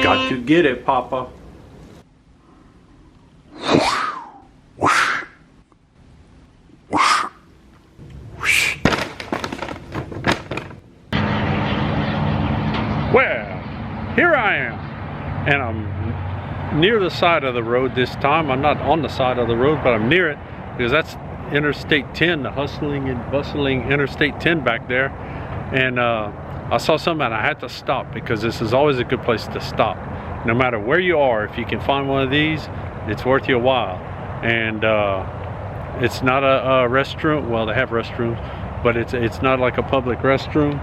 Got to get it, Papa. Well, here I am, and I'm near the side of the road this time. I'm not on the side of the road, but I'm near it because that's Interstate 10, the hustling and bustling Interstate 10 back there. And I saw something and I had to stop because this is always a good place to stop. No matter where you are, if you can find one of these, it's worth your while. And it's not a restroom. Well, they have restrooms, but it's not like a public restroom.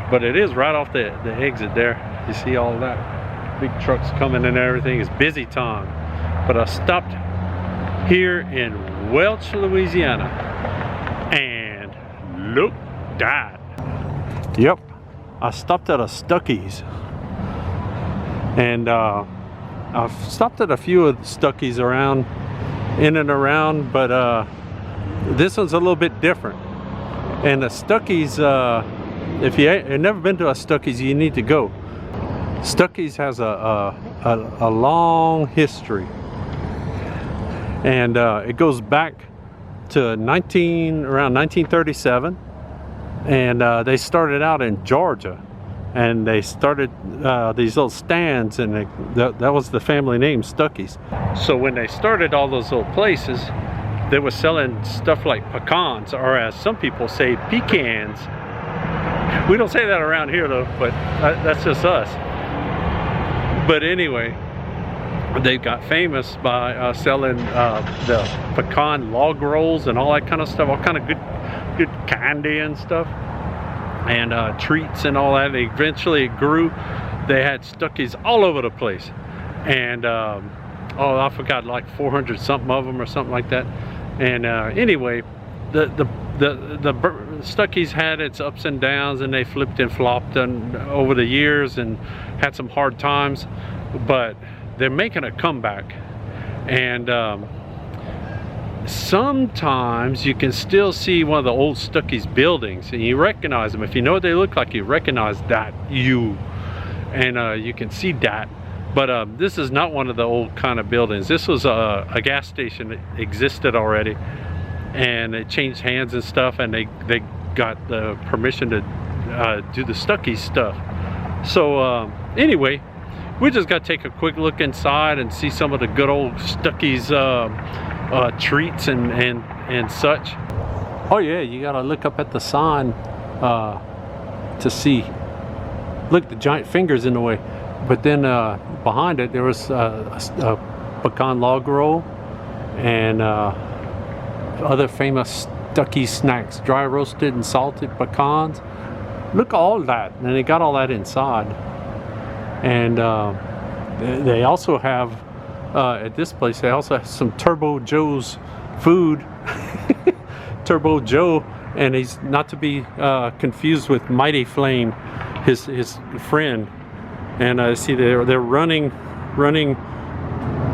But it is right off the exit there. You see all that big trucks coming and everything. It's busy time. But I stopped here in Welch, Louisiana, and look that. Yep, I stopped at a Stuckey's, and I've stopped at a few of the Stuckey's around, in and around, but this one's a little bit different. And the Stuckey's, if you have never been to a Stuckey's, you need to go. Stuckey's has a long history, and it goes back to around 1937. And they started out in Georgia, and they started these little stands, and that was the family name, Stuckey's. So when they started all those little places, they were selling stuff like pecans, or as some people say, pecans. We don't say that around here though, but that's just us. But anyway, they got famous by selling the pecan log rolls and all that kind of stuff, all kind of good candy and stuff, and treats and all that. They eventually grew. They had Stuckey's all over the place, and oh, I forgot, like 400 something of them or something like that. And anyway, the Stuckey's had its ups and downs, and they flipped and flopped over the years and had some hard times, but they're making a comeback. And sometimes you can still see one of the old Stuckey's buildings, and you recognize them. If you know what they look like, you recognize that and you can see that. But this is not one of the old kind of buildings. This was a gas station that existed already, and it changed hands and stuff, and they got the permission to do the Stuckey's stuff. So anyway, we just got to take a quick look inside and see some of the good old Stuckey's treats and such. Oh yeah, you gotta look up at the sign to see. Look, the giant finger's in the way. But then behind it there was a pecan log roll and other famous Stuckey snacks, dry roasted and salted pecans. Look at all that, and they got all that inside. And they also have at this place, they also have some Turbo Joe's food. Turbo Joe, and he's not to be confused with Mighty Flame, his friend. And see, they're running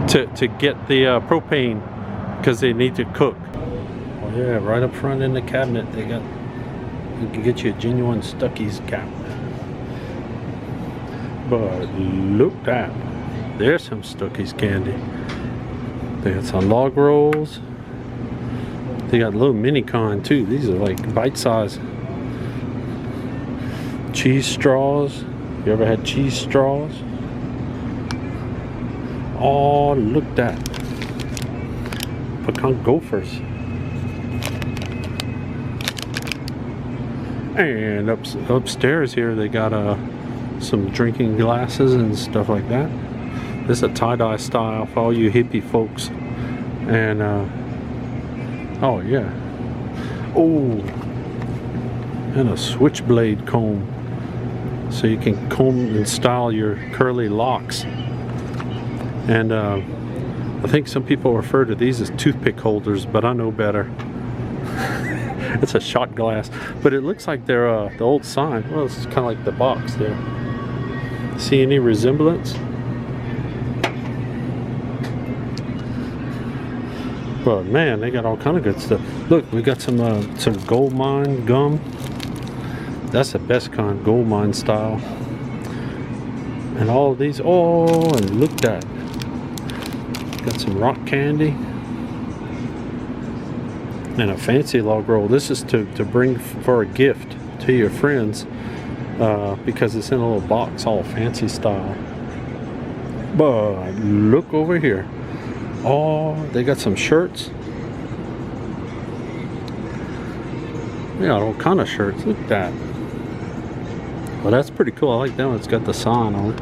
to get the propane because they need to cook. Oh yeah, right up front in the cabinet they got. You can get you a genuine Stuckey's cap. But look at that. There's some Stuckey's candy. They got some log rolls. They got a little mini con too. These are like bite-sized. Cheese straws. You ever had cheese straws? Oh, look at that. Pecan gophers. And upstairs here they got some drinking glasses and stuff like that. This is a tie-dye style for all you hippie folks. And oh yeah. Oh, and a switchblade comb, so you can comb and style your curly locks. And I think some people refer to these as toothpick holders, but I know better. It's a shot glass, but it looks like they're the old sign. Well, it's kind of like the box there. See any resemblance? But man, they got all kind of good stuff. Look, we got some gold mine gum. That's the best kind, gold mine style. And all of these. Oh, and look at that. Got some rock candy. And a fancy log roll. This is to bring for a gift to your friends. Because it's in a little box, all fancy style. But look over here. Oh, they got some shirts. They got all kind of shirts. Look at that. Well, that's pretty cool. I like that one. It's got the sign on it.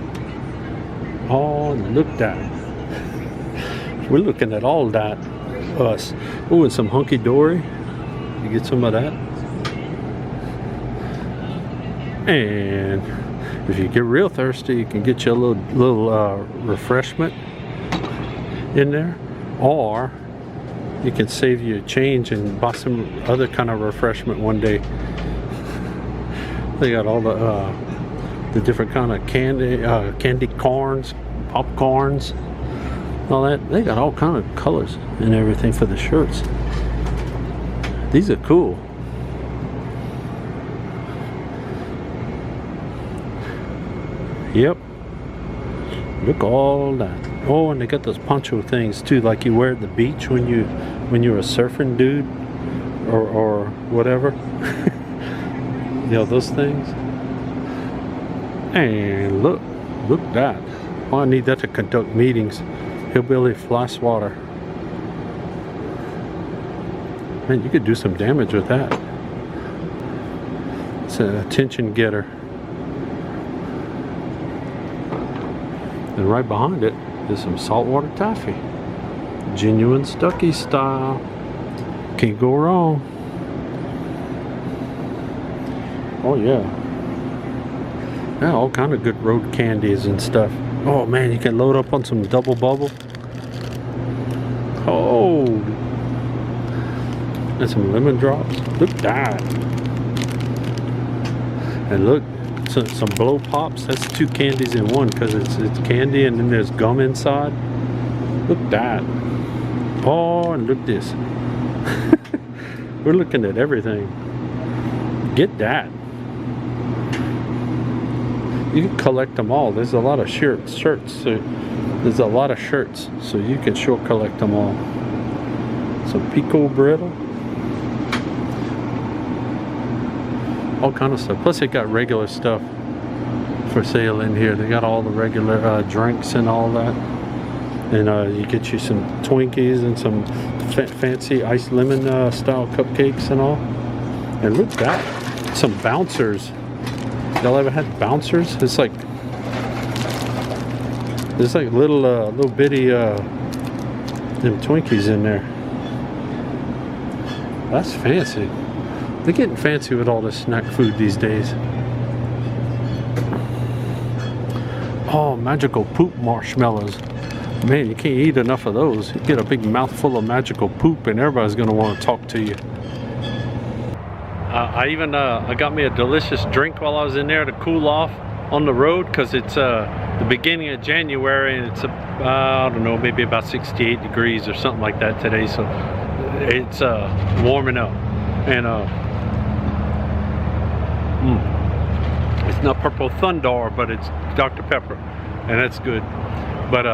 Oh, look at that. We're looking at all that. Us. Oh, and some hunky dory. You get some of that. And if you get real thirsty, you can get you a little refreshment in there, or you can save you change and buy some other kind of refreshment one day. They got all the different kind of candy corns, popcorns, all that. They got all kind of colors and everything for the shirts. These are cool. Yep. Look all that. Oh, and they got those poncho things too, like you wear at the beach when you're a surfing dude or whatever. You know, those things. And look at that. Oh, I need that to conduct meetings. Hillbilly fly swatter. Man, you could do some damage with that. It's an attention getter. And right behind it is some saltwater taffy. Genuine Stuckey style. Can't go wrong. Oh yeah. Yeah, all kind of good road candies and stuff. Oh man, you can load up on some double bubble. Oh. And some lemon drops. Look at that. And look. Some blow pops. That's 2 candies in one because it's candy and then there's gum inside. Look at that. Oh, and look at this. We're looking at everything. Get that. You can collect them all. There's a lot of shirts. So there's a lot of shirts, so you can sure collect them all. Some pico brittle. All kind of stuff. Plus they got regular stuff for sale in here. They got all the regular drinks and all that. And you get you some Twinkies and some fancy iced lemon style cupcakes and all. And look at that. Some bouncers. Y'all ever had bouncers? It's like there's like little bitty them Twinkies in there. That's fancy. They're getting fancy with all this snack food these days. Oh, magical poop marshmallows. Man, you can't eat enough of those. You get a big mouthful of magical poop and everybody's gonna want to talk to you. I got me a delicious drink while I was in there to cool off on the road, because it's the beginning of January and it's I don't know, maybe about 68 degrees or something like that today, so it's warming up. And it's not Purple Thunder, but it's Dr. Pepper, and that's good. But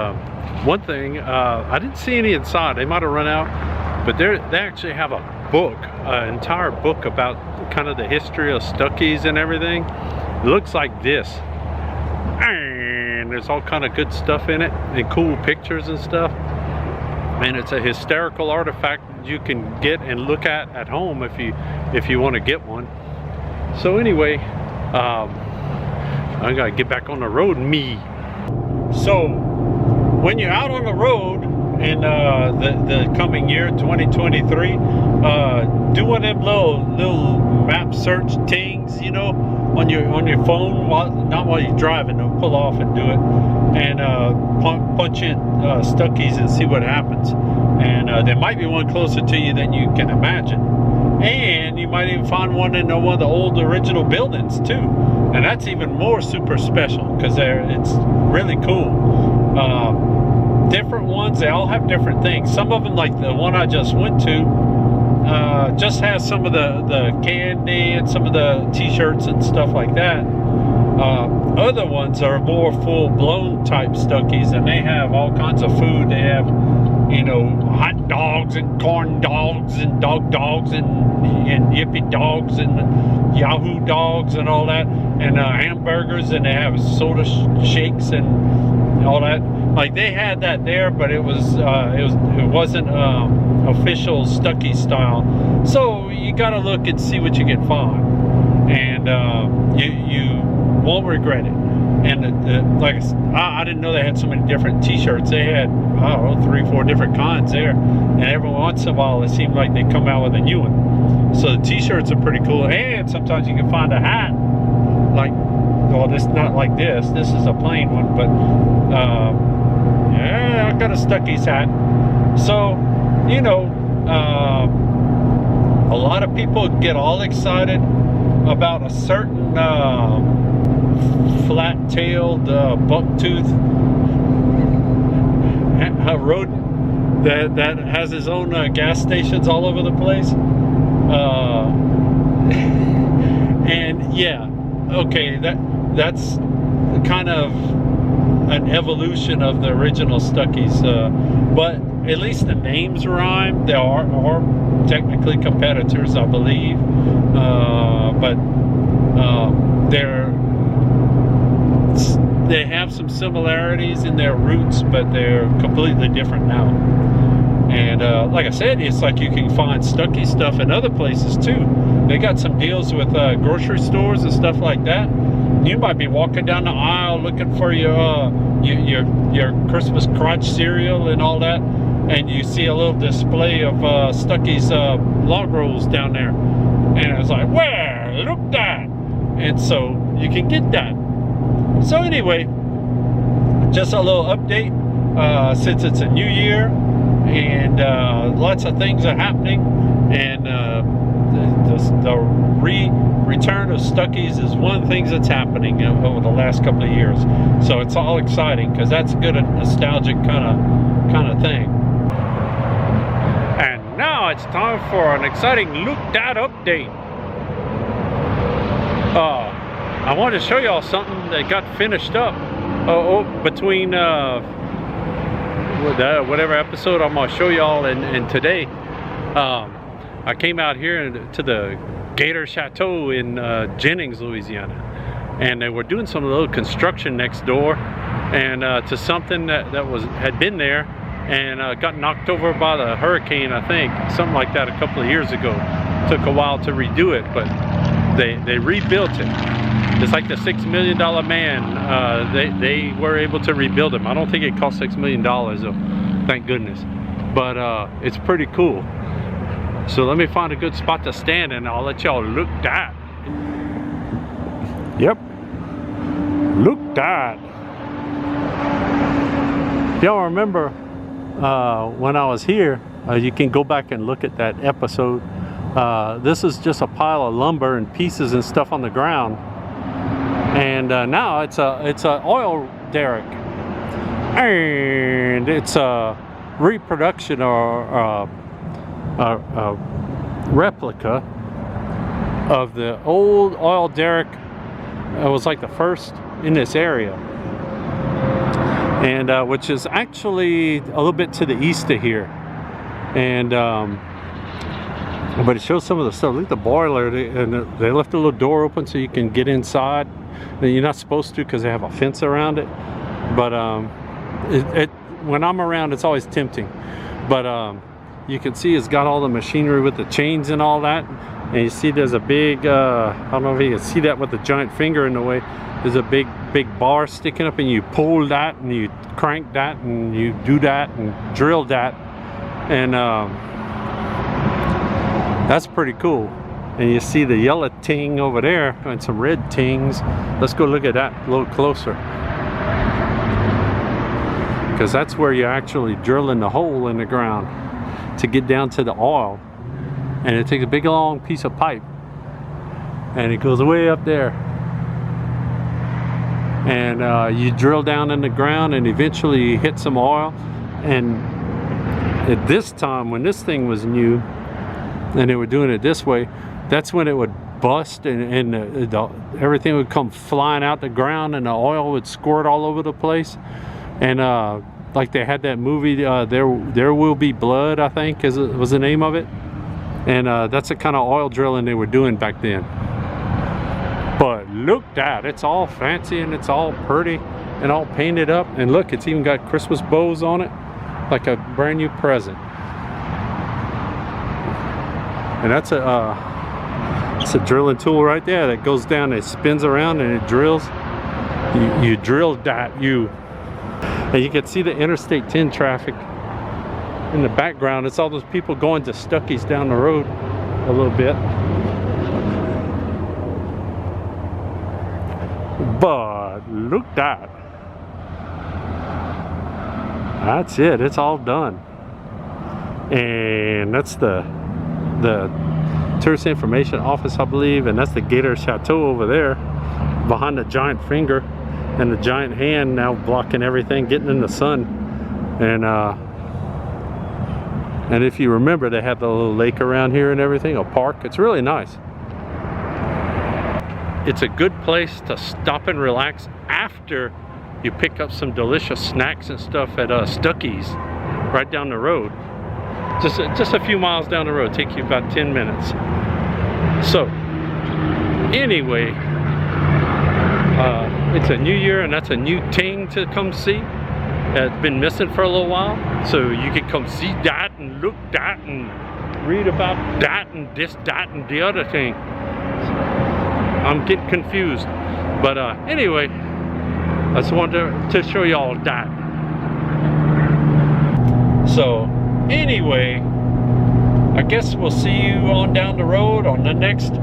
one thing, I didn't see any inside. They might have run out, but they actually have a book, an entire book about kind of the history of Stuckeys and everything. It looks like this, and there's all kind of good stuff in it and cool pictures and stuff. And it's a historical artifact you can get and look at home if you want to get one. So anyway, I gotta get back on the road, me. So when you're out on the road in the coming year 2023, do one of them little map search things, you know, on your phone, not while you're driving. Don't pull off and do it, and punch in Stuckey's and see what happens. And there might be one closer to you than you can imagine, and you might even find one in one of the old original buildings too, and that's even more super special because it's really cool. different ones. They all have different things. Some of them, like the one I just went to, just has some of the candy and some of the t-shirts and stuff like that. Other ones are more full-blown type Stuckies, and they have all kinds of food. They have, you know, hot dogs and corn dogs and dogs and yippee dogs and Yahoo dogs and all that, and hamburgers, and they have soda shakes and all that. Like, they had that there, but it wasn't official Stuckey style. So you got to look and see what you can find, and you won't regret it. And like I didn't know they had so many different t-shirts. They had, I don't know, 3 or 4 different kinds there, and every once in a while it seemed like they come out with a new one. So the t-shirts are pretty cool, and sometimes you can find a hat like, well, this not like this is a plain one, but yeah, I got a Stuckey's hat. So, you know, a lot of people get all excited about a certain flat-tailed bucktooth rodent that has his own gas stations all over the place. And yeah, okay, that's kind of an evolution of the original Stuckeys, but at least the names rhyme. They are technically competitors, I believe, but they have some similarities in their roots, but they're completely different now. And like I said, it's like you can find Stuckey stuff in other places too. They got some deals with grocery stores and stuff like that. You might be walking down the aisle looking for your Christmas crotch cereal and all that, and you see a little display of Stuckey's log rolls down there, and it's like, where? Look that! And so you can get that. So anyway, just a little update since it's a new year, and lots of things are happening, and the return of Stuckey's is one of the things that's happening over the last couple of years. So it's all exciting, because that's good, a nostalgic kind of thing. And now it's time for an exciting Look Dat update. I wanted to show y'all something that got finished up between whatever episode I'm going to show y'all and today. I came out here to the Gator Chateau in Jennings, Louisiana, and they were doing some little construction next door, and to something that had been there and got knocked over by the hurricane, I think, something like that, a couple of years ago. Took a while to redo it, but they rebuilt it. It's like the $6 million man. They were able to rebuild him. I don't think it cost $6 million though, thank goodness. But it's pretty cool. So let me find a good spot to stand, and I'll let y'all look that. Yep, look that. If y'all remember when I was here, you can go back and look at that episode. This is just a pile of lumber and pieces and stuff on the ground, and now it's a oil derrick, and it's a reproduction or a replica of the old oil derrick. It was like the first in this area, and which is actually a little bit to the east of here, and but it shows some of the stuff. Look at the boiler, and they left a little door open so you can get inside. You're not supposed to, because they have a fence around it, but when I'm around, it's always tempting. But you can see it's got all the machinery with the chains and all that, and you see there's a big I don't know if you can see that with the giant finger in the way. There's a big bar sticking up, and you pull that and you crank that and you do that and drill that, and that's pretty cool. And you see the yellow ting over there and some red tings. Let's go look at that a little closer, because that's where you're actually drilling the hole in the ground to get down to the oil. And it takes a big long piece of pipe, and it goes way up there, and you drill down in the ground, and eventually you hit some oil, And at this time, when this thing was new and they were doing it this way, that's when it would bust and everything would come flying out the ground and the oil would squirt all over the place. And like they had that movie, There Will Be Blood, I think was the name of it. And that's the kind of oil drilling they were doing back then. But look at it, it's all fancy and it's all pretty and all painted up. And look, it's even got Christmas bows on it, like a brand new present. And that's it's a drilling tool right there that goes down, it spins around and it drills. You drill that, and you can see the Interstate 10 traffic in the background. It's all those people going to Stuckey's down the road a little bit. But look at that. That's it, it's all done. And that's the tourist information office, I believe, and that's the Gator Chateau over there behind the giant finger and the giant hand now blocking everything, getting in the sun. And if you remember, they have the little lake around here and everything, a park. It's really nice. It's a good place to stop and relax after you pick up some delicious snacks and stuff at Stuckey's right down the road. Just a few miles down the road, take you about 10 minutes. So anyway, it's a new year and that's a new thing to come see. It's been missing for a little while, so you can come see that and look that and read about that and this, that, and the other thing. I'm getting confused, but anyway, I just wanted to show you all that. So anyway, I guess we'll see you on down the road on the next